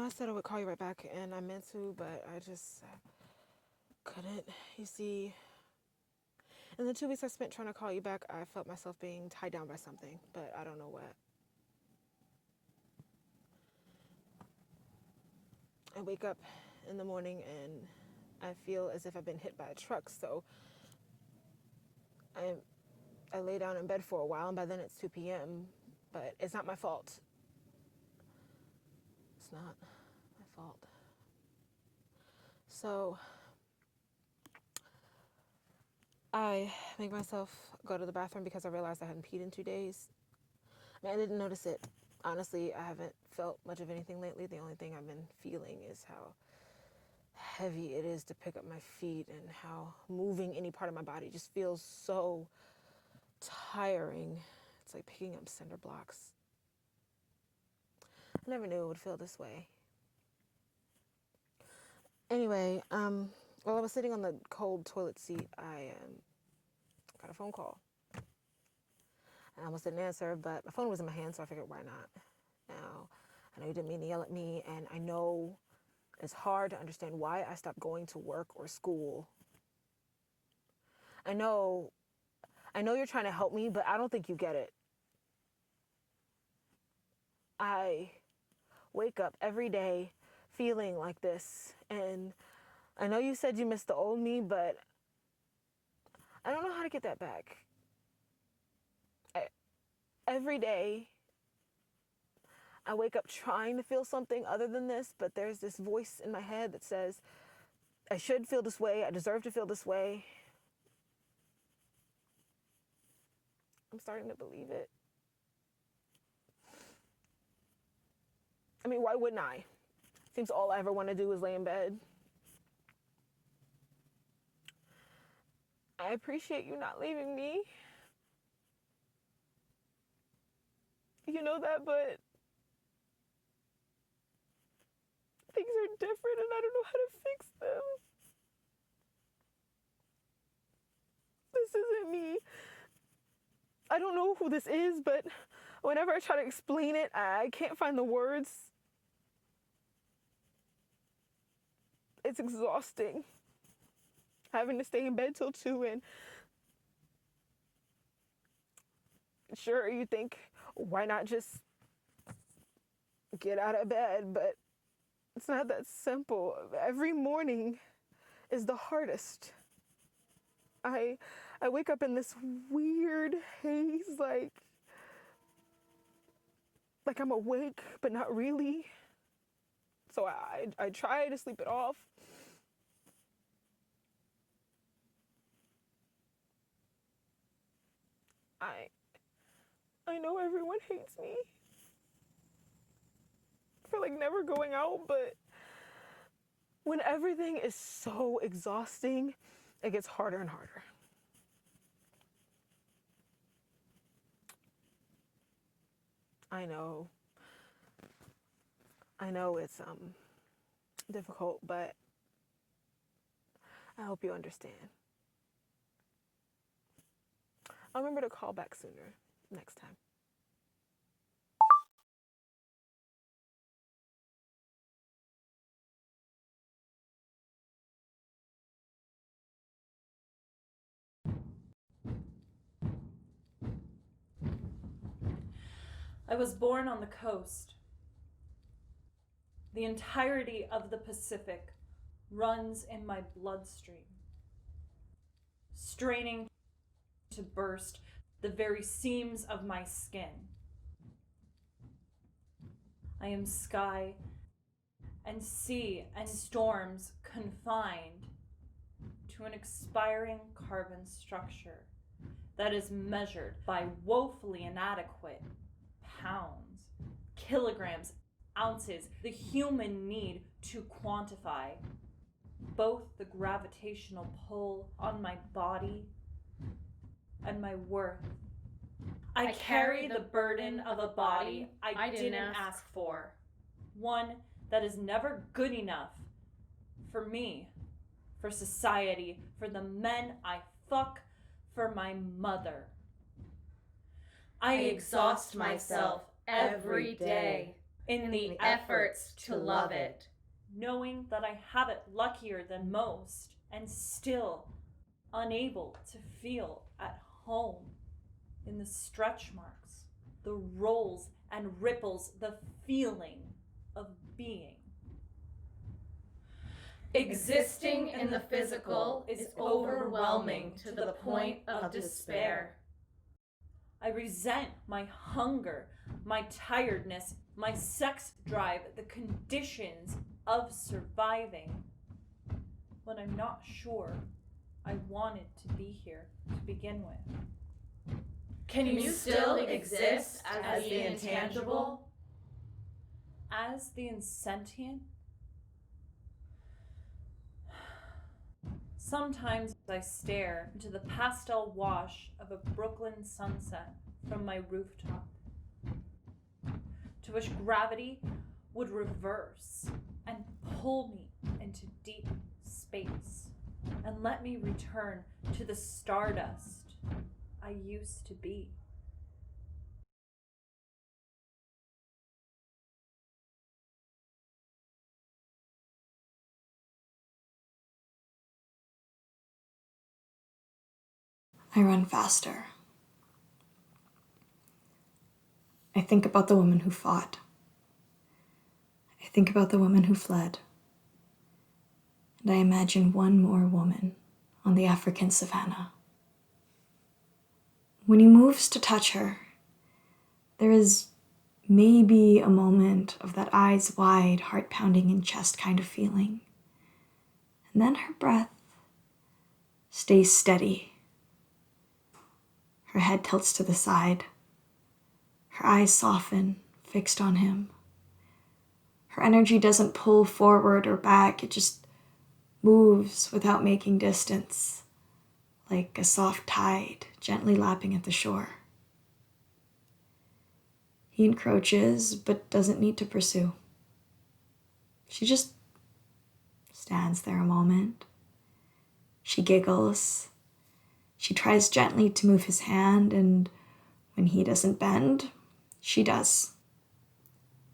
I said I would call you right back, and I meant to, but I just couldn't. You see, in the 2 weeks I spent trying to call you back, I felt myself being tied down by something, but I don't know what. I wake up in the morning and I feel as if I've been hit by a truck, so I lay down in bed for a while, and by then it's 2 p.m., but it's not my fault. It's not my fault. So I make myself go to the bathroom because I realized I hadn't peed in 2 days. I mean, I didn't notice it. Honestly, I haven't felt much of anything lately. The only thing I've been feeling is how heavy it is to pick up my feet and how moving any part of my body just feels so tiring. It's like picking up cinder blocks. I never knew it would feel this way. Anyway, while I was sitting on the cold toilet seat, I got a phone call. I almost didn't answer, but my phone was in my hand, so I figured, why not? Now, I know you didn't mean to yell at me, and I know it's hard to understand why I stopped going to work or school. I know you're trying to help me, but I don't think you get it. I wake up every day feeling like this, and I know you said you missed the old me, but I don't know how to get that back. Every day, I wake up trying to feel something other than this, but there's this voice in my head that says, I should feel this way, I deserve to feel this way. I'm starting to believe it. I mean, why wouldn't I? Seems all I ever want to do is lay in bed. I appreciate you not leaving me. You know that, but things are different and I don't know how to fix them. This isn't me. I don't know who this is, but whenever I try to explain it, I can't find the words. It's exhausting. Having to stay in bed till 2, and sure, you think, why not just get out of bed? But it's not that simple. Every morning is the hardest. I wake up in this weird haze, like I'm awake, but not really. So I try to sleep it off. I know everyone hates me for like never going out, but when everything is so exhausting, it gets harder and harder. I know it's difficult, but I hope you understand. I'll remember to call back sooner next time. I was born on the coast. The entirety of the Pacific runs in my bloodstream, straining to burst the very seams of my skin. I am sky and sea and storms confined to an expiring carbon structure that is measured by woefully inadequate pounds, kilograms, ounces, the human need to quantify both the gravitational pull on my body and my worth. I carry the burden of a body I didn't ask for. One that is never good enough for me, for society, for the men I fuck, for my mother. I exhaust myself every day in the efforts to love it, knowing that I have it luckier than most, and still unable to feel at home in the stretch marks, the rolls and ripples, the feeling of being. Existing in the physical is overwhelming to the point of despair. I resent my hunger, my tiredness, my sex drive, the conditions of surviving, when I'm not sure I wanted to be here to begin with. Can you still exist as the intangible? As the insentient? Sometimes I stare into the pastel wash of a Brooklyn sunset from my rooftop, to wish gravity would reverse and pull me into deep space and let me return to the stardust I used to be. I run faster. I think about the woman who fought. I think about the woman who fled. And I imagine one more woman on the African savannah. When he moves to touch her, there is maybe a moment of that eyes wide, heart pounding in chest kind of feeling. And then her breath stays steady. Her head tilts to the side. Her eyes soften, fixed on him. Her energy doesn't pull forward or back, it just moves without making distance, like a soft tide gently lapping at the shore. He encroaches, but doesn't need to pursue. She just stands there a moment. She giggles. She tries gently to move his hand, and when he doesn't bend, she does.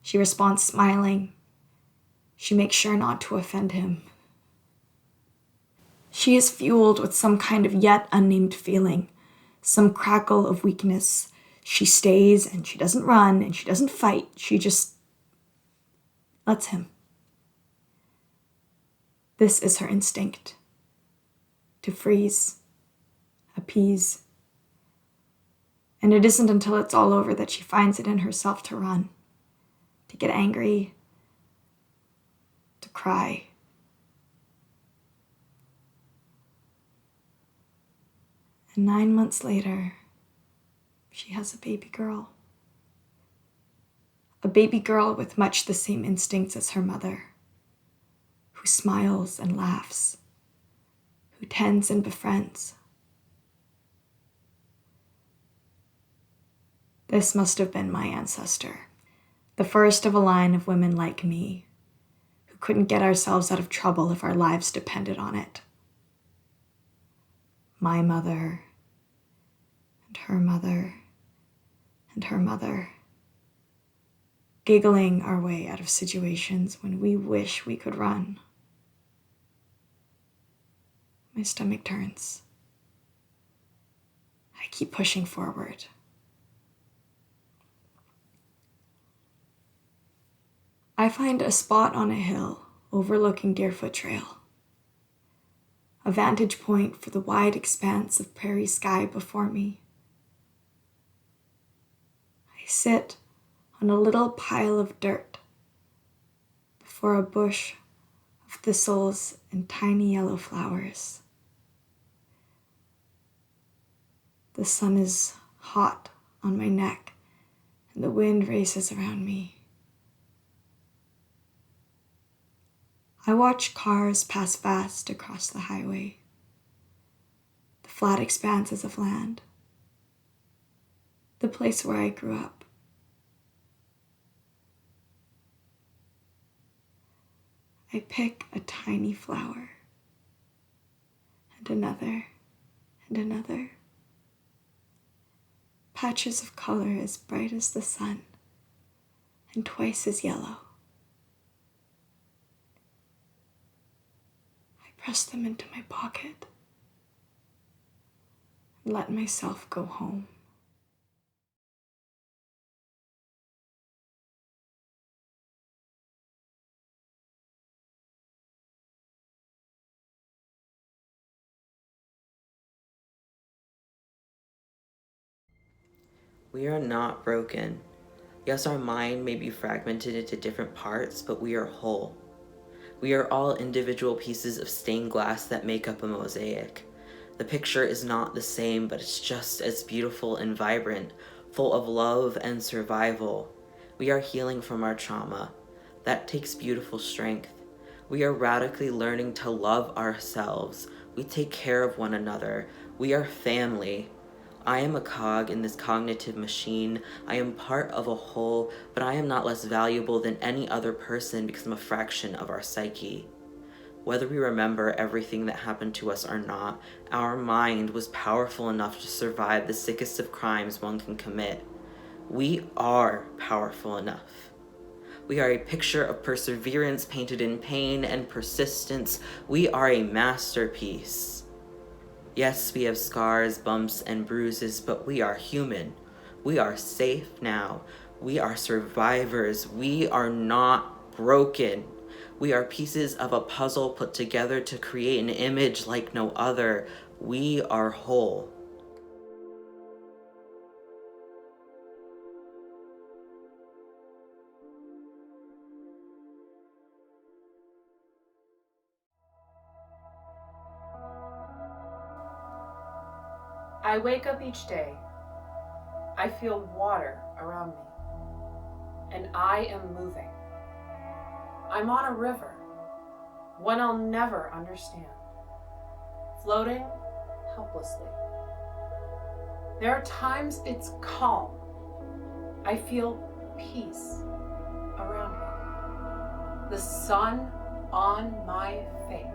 She responds smiling. She makes sure not to offend him. She is fueled with some kind of yet unnamed feeling, some crackle of weakness. She stays and she doesn't run and she doesn't fight. She just lets him. This is her instinct. To freeze. Appease. And it isn't until it's all over that she finds it in herself to run, to get angry, to cry. And 9 months later, she has a baby girl. A baby girl with much the same instincts as her mother, who smiles and laughs, who tends and befriends. This must have been my ancestor, the first of a line of women like me, who couldn't get ourselves out of trouble if our lives depended on it. My mother, and her mother, and her mother, giggling our way out of situations when we wish we could run. My stomach turns. I keep pushing forward. I find a spot on a hill overlooking Deerfoot Trail, a vantage point for the wide expanse of prairie sky before me. I sit on a little pile of dirt before a bush of thistles and tiny yellow flowers. The sun is hot on my neck and the wind races around me. I watch cars pass fast across the highway, the flat expanses of land, the place where I grew up. I pick a tiny flower, and another, and another. Patches of color as bright as the sun, and twice as yellow. I pressed them into my pocket and let myself go home. We are not broken. Yes, our mind may be fragmented into different parts, but we are whole. We are all individual pieces of stained glass that make up a mosaic. The picture is not the same, but it's just as beautiful and vibrant, full of love and survival. We are healing from our trauma. That takes beautiful strength. We are radically learning to love ourselves. We take care of one another. We are family. I am a cog in this cognitive machine. I am part of a whole, but I am not less valuable than any other person because I'm a fraction of our psyche. Whether we remember everything that happened to us or not, our mind was powerful enough to survive the sickest of crimes one can commit. We are powerful enough. We are a picture of perseverance painted in pain and persistence. We are a masterpiece. Yes, we have scars, bumps, and bruises, but we are human. We are safe now. We are survivors. We are not broken. We are pieces of a puzzle put together to create an image like no other. We are whole. I wake up each day. I feel water around me. And I am moving. I'm on a river, one I'll never understand, floating helplessly. There are times it's calm. I feel peace around me. The sun on my face.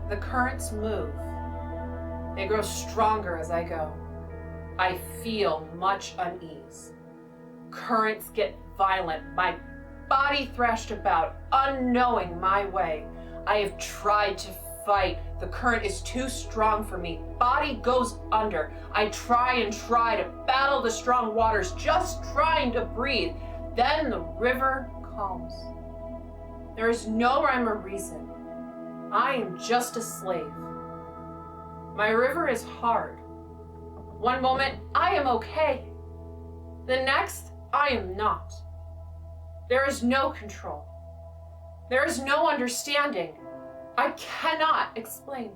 The currents move. They grow stronger as I go. I feel much unease. Currents get violent. My body thrashed about, unknowing my way. I have tried to fight. The current is too strong for me. Body goes under. I try to battle the strong waters, just trying to breathe. Then the river calms. There is no rhyme or reason. I am just a slave. My river is hard. One moment, I am okay. The next, I am not. There is no control. There is no understanding. I cannot explain.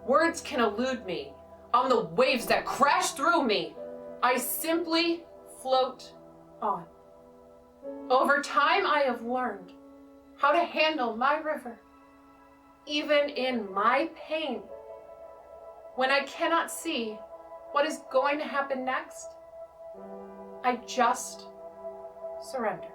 Words can elude me on the waves that crash through me. I simply float on. Over time, I have learned how to handle my river, even in my pain. When I cannot see what is going to happen next, I just surrender.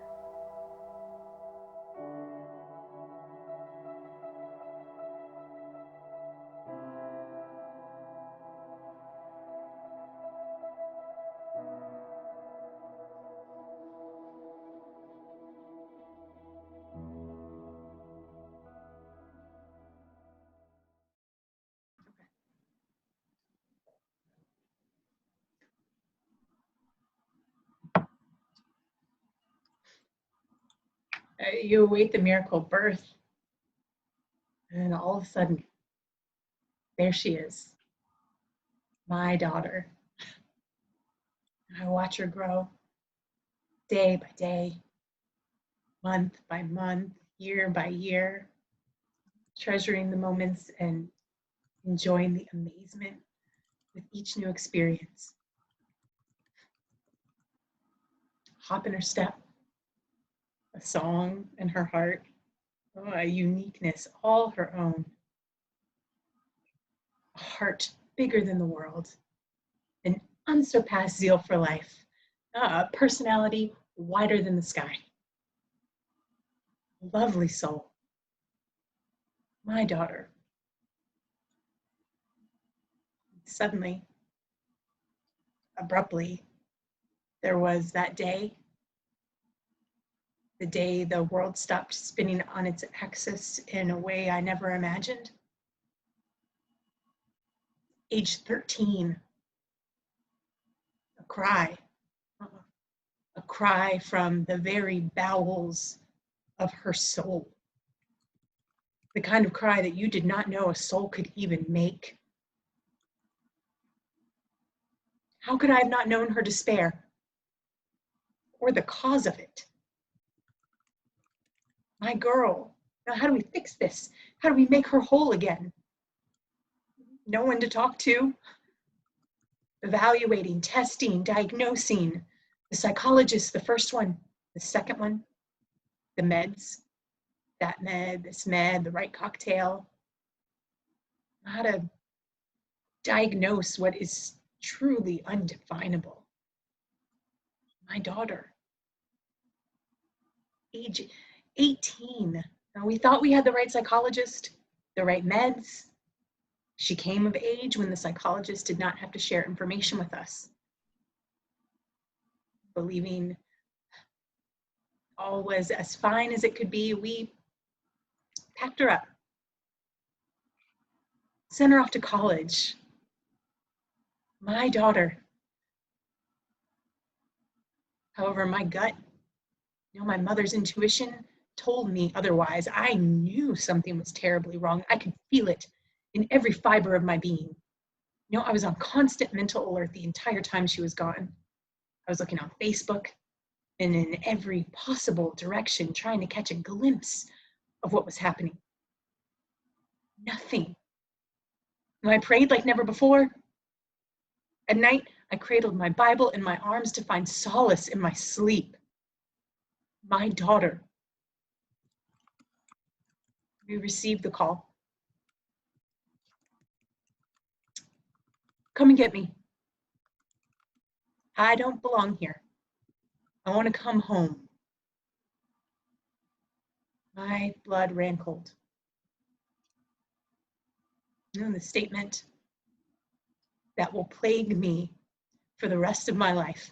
You await the miracle of birth, and all of a sudden, there she is, my daughter. I watch her grow day by day, month by month, year by year, treasuring the moments and enjoying the amazement with each new experience. Hop in her step, a song in her heart, a uniqueness all her own, a heart bigger than the world, an unsurpassed zeal for life, a personality wider than the sky. Lovely soul, my daughter. Suddenly, abruptly, there was that day the day the world stopped spinning on its axis in a way I never imagined. Age 13, a cry, a cry from the very bowels of her soul. The kind of cry that you did not know a soul could even make. How could I have not known her despair or the cause of it? My girl, now how do we fix this? How do we make her whole again? No one to talk to. Evaluating, testing, diagnosing. The psychologist, the first one, the second one, the meds, that med, this med, the right cocktail. How to diagnose what is truly undefinable. My daughter, age 18. Now, we thought we had the right psychologist, the right meds. She came of age when the psychologist did not have to share information with us. Believing all was as fine as it could be, we packed her up, sent her off to college. My daughter. However, my gut, my mother's intuition told me otherwise. I knew something was terribly wrong. I could feel it in every fiber of my being. I was on constant mental alert the entire time she was gone. I was looking on Facebook and in every possible direction, trying to catch a glimpse of what was happening. Nothing. I prayed like never before. At night, I cradled my Bible in my arms to find solace in my sleep. My daughter. We received the call. Come and get me. I don't belong here. I want to come home. My blood ran cold. And the statement that will plague me for the rest of my life.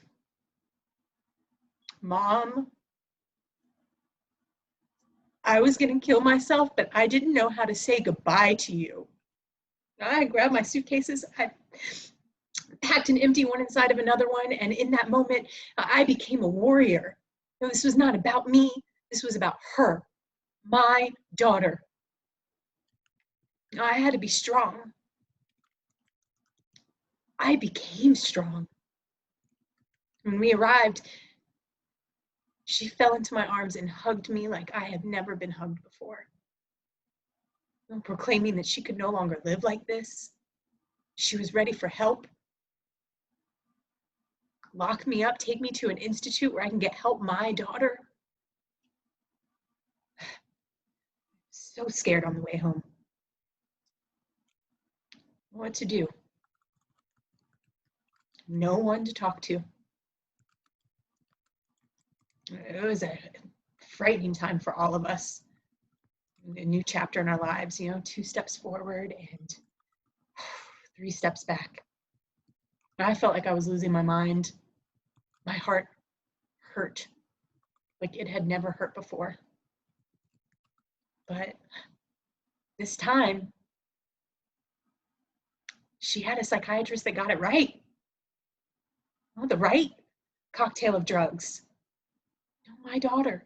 Mom, I was going to kill myself, but I didn't know how to say goodbye to you. I grabbed my suitcases. I packed an empty one inside of another one. And in that moment, I became a warrior. This was not about me. This was about her, my daughter. I had to be strong. I became strong. When we arrived, she fell into my arms and hugged me like I had never been hugged before. Proclaiming that she could no longer live like this. She was ready for help. Lock me up, take me to an institute where I can get help, my daughter. So scared on the way home. What to do? No one to talk to. It was a frightening time for all of us. A new chapter in our lives, 2 steps forward and 3 steps back. I felt like I was losing my mind. My heart hurt like it had never hurt before. But this time, she had a psychiatrist that got it right. The right cocktail of drugs. My daughter.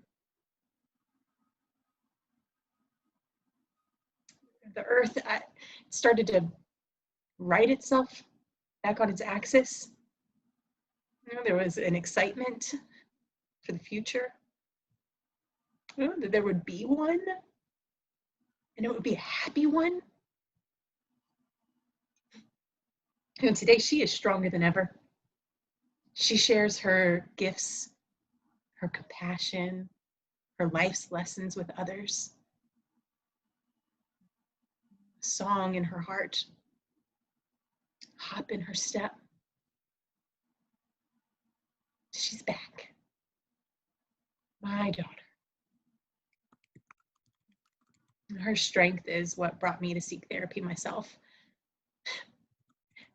The earth started to right itself back on its axis. There was an excitement for the future. That there would be one, and it would be a happy one. Today she is stronger than ever. She shares her gifts, her compassion, her life's lessons with others. A song in her heart, hop in her step. She's back. My daughter. Her strength is what brought me to seek therapy myself.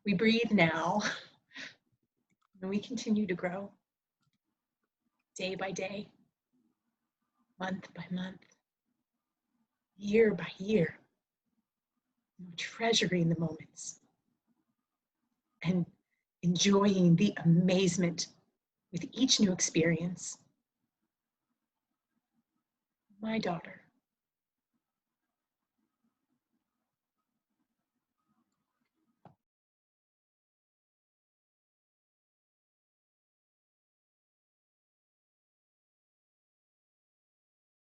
We breathe now, and we continue to grow day by day. month by month, year by year, treasuring the moments and enjoying the amazement with each new experience. My daughter